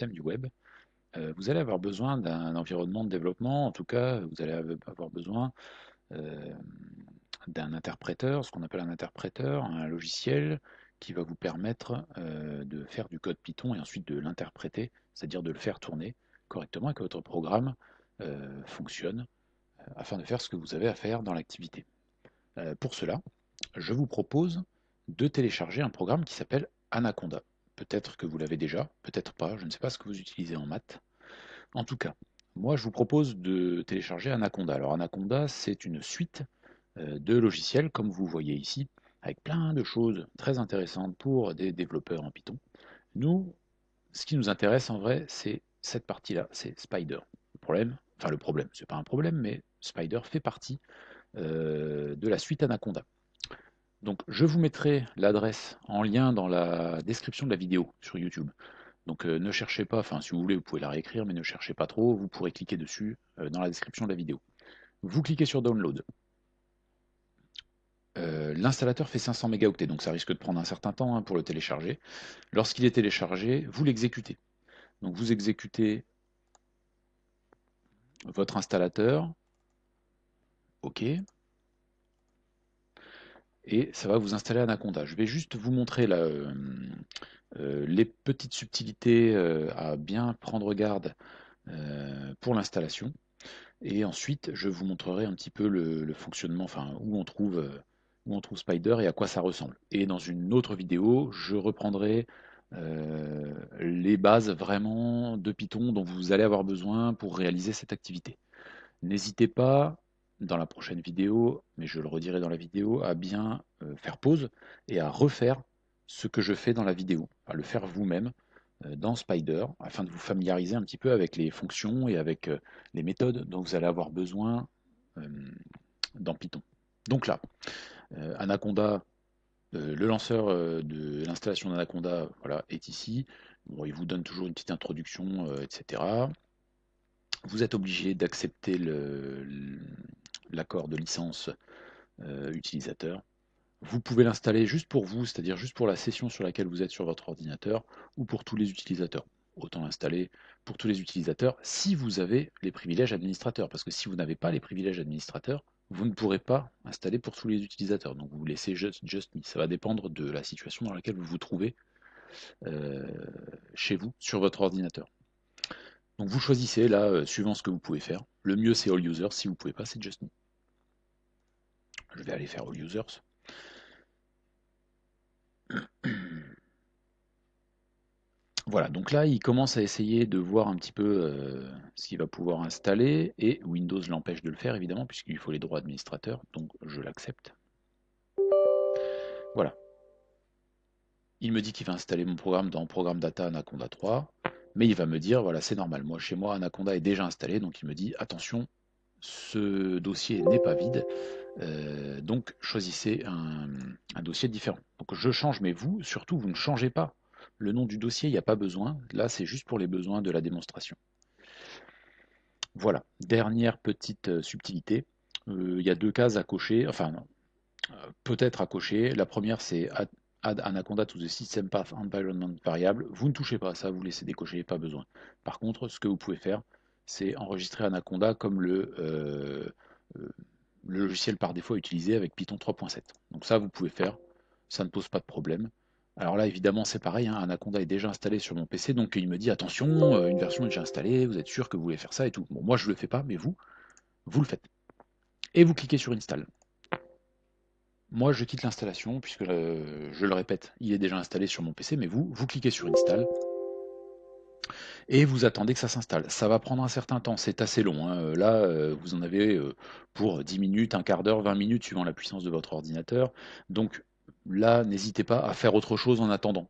système du web, vous allez avoir besoin d'un environnement de développement, en tout cas, vous allez avoir besoin euh, d'un interpréteur, ce qu'on appelle un interpréteur, un logiciel qui va vous permettre de faire du code Python et ensuite de l'interpréter, c'est-à-dire de le faire tourner correctement et que votre programme fonctionne afin de faire ce que vous avez à faire dans l'activité. Pour cela, je vous propose de télécharger un programme qui s'appelle Anaconda. Peut-être que vous l'avez déjà, peut-être pas, je ne sais pas ce que vous utilisez en maths. En tout cas, moi je vous propose de télécharger Anaconda. Alors Anaconda, c'est une suite de logiciels, comme vous voyez ici, avec plein de choses très intéressantes pour des développeurs en Python. Nous, ce qui nous intéresse en vrai, c'est cette partie-là, c'est Spider. Le problème, c'est pas un problème, mais Spider fait partie de la suite Anaconda. Donc je vous mettrai l'adresse en lien dans la description de la vidéo sur YouTube. Donc ne cherchez pas, enfin si vous voulez vous pouvez la réécrire, mais ne cherchez pas trop, vous pourrez cliquer dessus dans la description de la vidéo. Vous cliquez sur Download. L'installateur fait 500 mégaoctets, donc ça risque de prendre un certain temps pour le télécharger. Lorsqu'il est téléchargé, vous l'exécutez. Donc vous exécutez votre installateur, OK, et ça va vous installer Anaconda. Je vais juste vous montrer là, les petites subtilités à bien prendre garde pour l'installation. Et ensuite, je vous montrerai un petit peu le fonctionnement, enfin où on trouve Spider et à quoi ça ressemble. Et dans une autre vidéo, je reprendrai les bases vraiment de Python dont vous allez avoir besoin pour réaliser cette activité. N'hésitez pas, dans la prochaine vidéo, mais je le redirai dans la vidéo, à bien faire pause et à refaire ce que je fais dans la vidéo, à le faire vous-même dans Spider, afin de vous familiariser un petit peu avec les fonctions et avec les méthodes dont vous allez avoir besoin euh, dans Python. Donc là, Anaconda, le lanceur de l'installation d'Anaconda voilà, est ici. Bon, il vous donne toujours une petite introduction, etc. Vous êtes obligé d'accepter l'accord de licence utilisateur. Vous pouvez l'installer juste pour vous, c'est-à-dire juste pour la session sur laquelle vous êtes sur votre ordinateur, ou pour tous les utilisateurs. Autant l'installer pour tous les utilisateurs si vous avez les privilèges administrateurs. Parce que si vous n'avez pas les privilèges administrateurs, vous ne pourrez pas installer pour tous les utilisateurs. Donc vous laissez Just Me. Ça va dépendre de la situation dans laquelle vous vous trouvez euh, chez vous, sur votre ordinateur. Donc vous choisissez là, suivant ce que vous pouvez faire. Le mieux c'est All Users, si vous ne pouvez pas, c'est Just Me. Je vais aller faire All Users. Voilà, donc là, il commence à essayer de voir un petit peu ce qu'il va pouvoir installer, et Windows l'empêche de le faire, évidemment, puisqu'il faut les droits administrateurs, donc je l'accepte. Voilà. Il me dit qu'il va installer mon programme dans Programme Data Anaconda 3, mais il va me dire, voilà, c'est normal, moi, chez moi, Anaconda est déjà installé, donc il me dit, attention, ce dossier n'est pas vide, donc choisissez un dossier différent. Donc je change, mais vous, surtout, vous ne changez pas le nom du dossier, il n'y a pas besoin. Là, c'est juste pour les besoins de la démonstration. Voilà, dernière petite subtilité. Il y a deux cases à cocher, enfin non, peut-être à cocher. La première, c'est Add Anaconda to the System Path Environment Variable. Vous ne touchez pas à ça, vous laissez décocher, pas besoin. Par contre, ce que vous pouvez faire, c'est enregistrer Anaconda comme le logiciel par défaut utilisé avec Python 3.7. Donc ça, vous pouvez faire, ça ne pose pas de problème. Alors là, évidemment, c'est pareil, hein, Anaconda est déjà installé sur mon PC, donc il me dit attention, une version est déjà installée, vous êtes sûr que vous voulez faire ça et tout. Bon, moi je le fais pas, mais vous le faites. Et vous cliquez sur Install. Moi, je quitte l'installation, puisque je le répète, il est déjà installé sur mon PC, mais vous cliquez sur Install, et vous attendez que ça s'installe. Ça va prendre un certain temps, c'est assez long, hein. Là, vous en avez pour 10 minutes, un quart d'heure, 20 minutes, suivant la puissance de votre ordinateur. Donc là, n'hésitez pas à faire autre chose en attendant.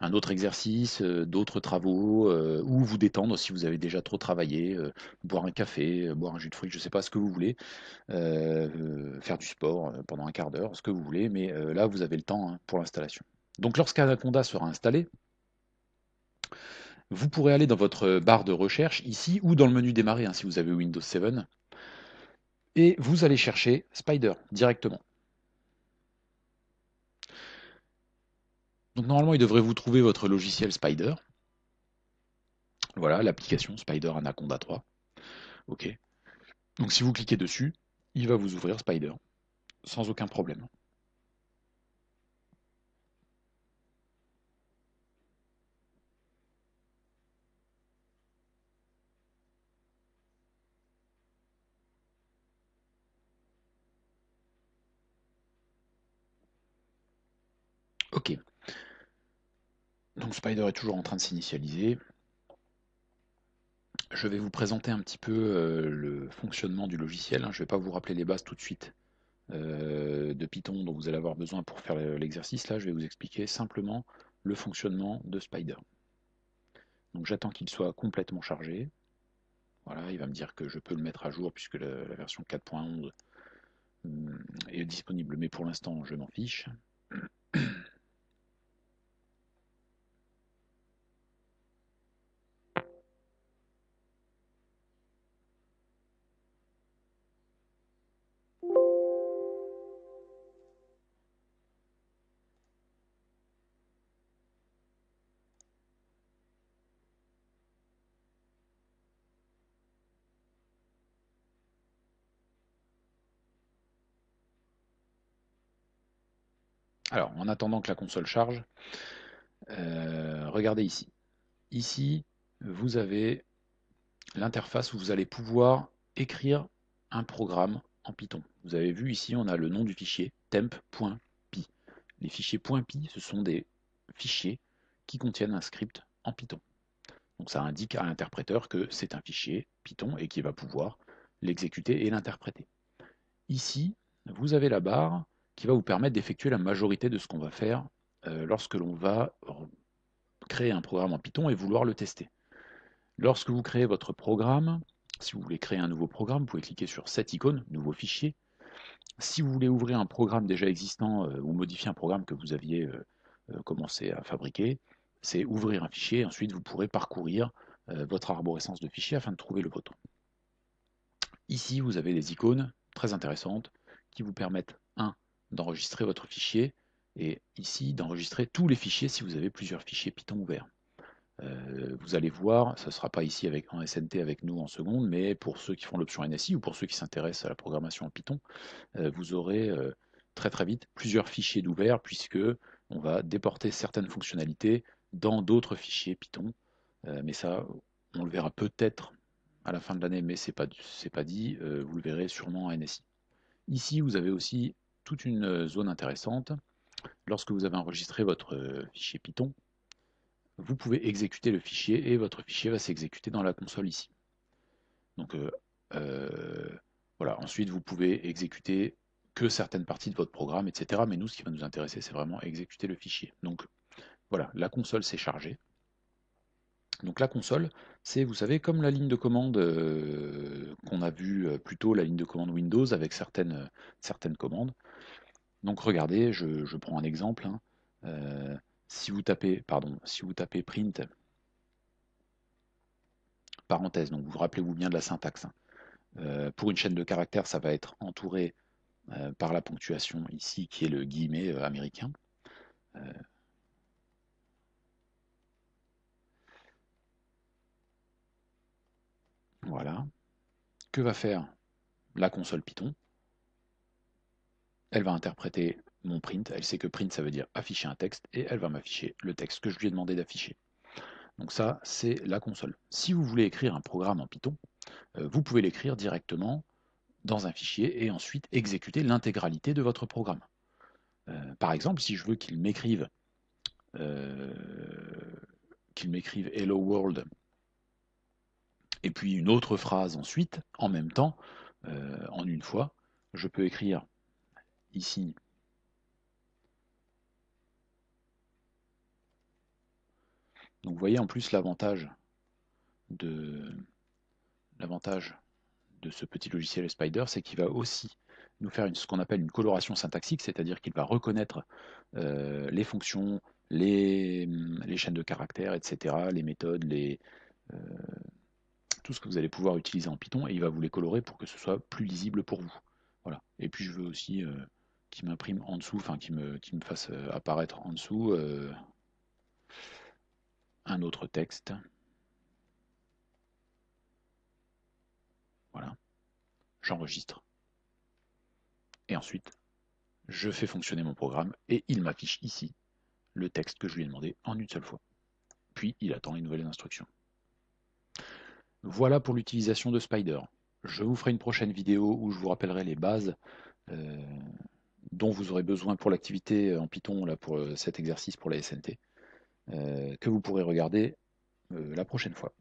Un autre exercice, d'autres travaux, ou vous détendre si vous avez déjà trop travaillé, boire un café, boire un jus de fruits, je ne sais pas ce que vous voulez, faire du sport pendant un quart d'heure, ce que vous voulez, mais là, vous avez le temps hein, pour l'installation. Donc lorsqu'Anaconda sera installé, vous pourrez aller dans votre barre de recherche ici ou dans le menu démarrer hein, si vous avez Windows 7 et vous allez chercher Spider directement. Donc normalement il devrait vous trouver votre logiciel Spider. Voilà, l'application Spider Anaconda 3. OK. Donc si vous cliquez dessus, il va vous ouvrir Spider sans aucun problème. OK. Donc Spider est toujours en train de s'initialiser. Je vais vous présenter un petit peu le fonctionnement du logiciel, hein. Je ne vais pas vous rappeler les bases tout de suite de Python dont vous allez avoir besoin pour faire l'exercice. Là, je vais vous expliquer simplement le fonctionnement de Spider. Donc j'attends qu'il soit complètement chargé. Voilà, il va me dire que je peux le mettre à jour puisque la version 4.11 est disponible, mais pour l'instant, je m'en fiche. Alors, en attendant que la console charge, regardez ici. Ici, vous avez l'interface où vous allez pouvoir écrire un programme en Python. Vous avez vu ici, on a le nom du fichier temp.py. Les fichiers .py, ce sont des fichiers qui contiennent un script en Python. Donc ça indique à l'interpréteur que c'est un fichier Python et qu'il va pouvoir l'exécuter et l'interpréter. Ici, vous avez la barre qui va vous permettre d'effectuer la majorité de ce qu'on va faire lorsque l'on va créer un programme en Python et vouloir le tester. Lorsque vous créez votre programme, si vous voulez créer un nouveau programme, vous pouvez cliquer sur cette icône, nouveau fichier. Si vous voulez ouvrir un programme déjà existant ou modifier un programme que vous aviez commencé à fabriquer, c'est ouvrir un fichier et ensuite vous pourrez parcourir votre arborescence de fichiers afin de trouver le vôtre. Ici, vous avez des icônes très intéressantes qui vous permettent, d'enregistrer votre fichier et ici, d'enregistrer tous les fichiers si vous avez plusieurs fichiers Python ouverts. Vous allez voir, ce ne sera pas ici en SNT avec nous en seconde, mais pour ceux qui font l'option NSI ou pour ceux qui s'intéressent à la programmation en Python, vous aurez très très vite plusieurs fichiers d'ouvert puisque on va déporter certaines fonctionnalités dans d'autres fichiers Python. Mais ça, on le verra peut-être à la fin de l'année, mais c'est pas dit, vous le verrez sûrement en NSI. Ici, vous avez aussi toute une zone intéressante. Lorsque vous avez enregistré votre fichier Python, vous pouvez exécuter le fichier et votre fichier va s'exécuter dans la console ici. Donc voilà, ensuite vous pouvez exécuter que certaines parties de votre programme, etc. Mais nous, ce qui va nous intéresser, c'est vraiment exécuter le fichier. Donc voilà, la console s'est chargée. Donc la console, c'est, vous savez, comme la ligne de commande qu'on a vu plus tôt, la ligne de commande Windows avec certaines commandes. Donc regardez, je prends un exemple, hein. Si vous tapez print, parenthèse, donc vous rappelez-vous bien de la syntaxe, hein. Pour une chaîne de caractères, ça va être entouré par la ponctuation ici, qui est le guillemet américain. Voilà. Que va faire la console Python? Elle va interpréter mon print. Elle sait que print, ça veut dire afficher un texte, et elle va m'afficher le texte que je lui ai demandé d'afficher. Donc ça, c'est la console. Si vous voulez écrire un programme en Python, vous pouvez l'écrire directement dans un fichier et ensuite exécuter l'intégralité de votre programme. Par exemple, si je veux euh, qu'il m'écrive Hello World et puis une autre phrase ensuite, en même temps, en une fois, je peux écrire ici donc vous voyez en plus de, l'avantage de ce petit logiciel Spider, c'est qu'il va aussi nous faire ce qu'on appelle une coloration syntaxique, c'est-à-dire qu'il va reconnaître les fonctions, les chaînes de caractères, etc., les méthodes, euh, tout ce que vous allez pouvoir utiliser en Python, et il va vous les colorer pour que ce soit plus lisible pour vous. Voilà. Et puis je veux aussi qu'il m'imprime en dessous, enfin qu'il me fasse apparaître en dessous un autre texte. j'enregistre. Et ensuite, je fais fonctionner mon programme et il m'affiche ici le texte que je lui ai demandé en une seule fois. Puis il attend les nouvelles instructions. Voilà pour l'utilisation de Spider. Je vous ferai une prochaine vidéo où je vous rappellerai les bases euh, dont vous aurez besoin pour l'activité en Python, là, pour cet exercice pour la SNT, que vous pourrez regarder la prochaine fois.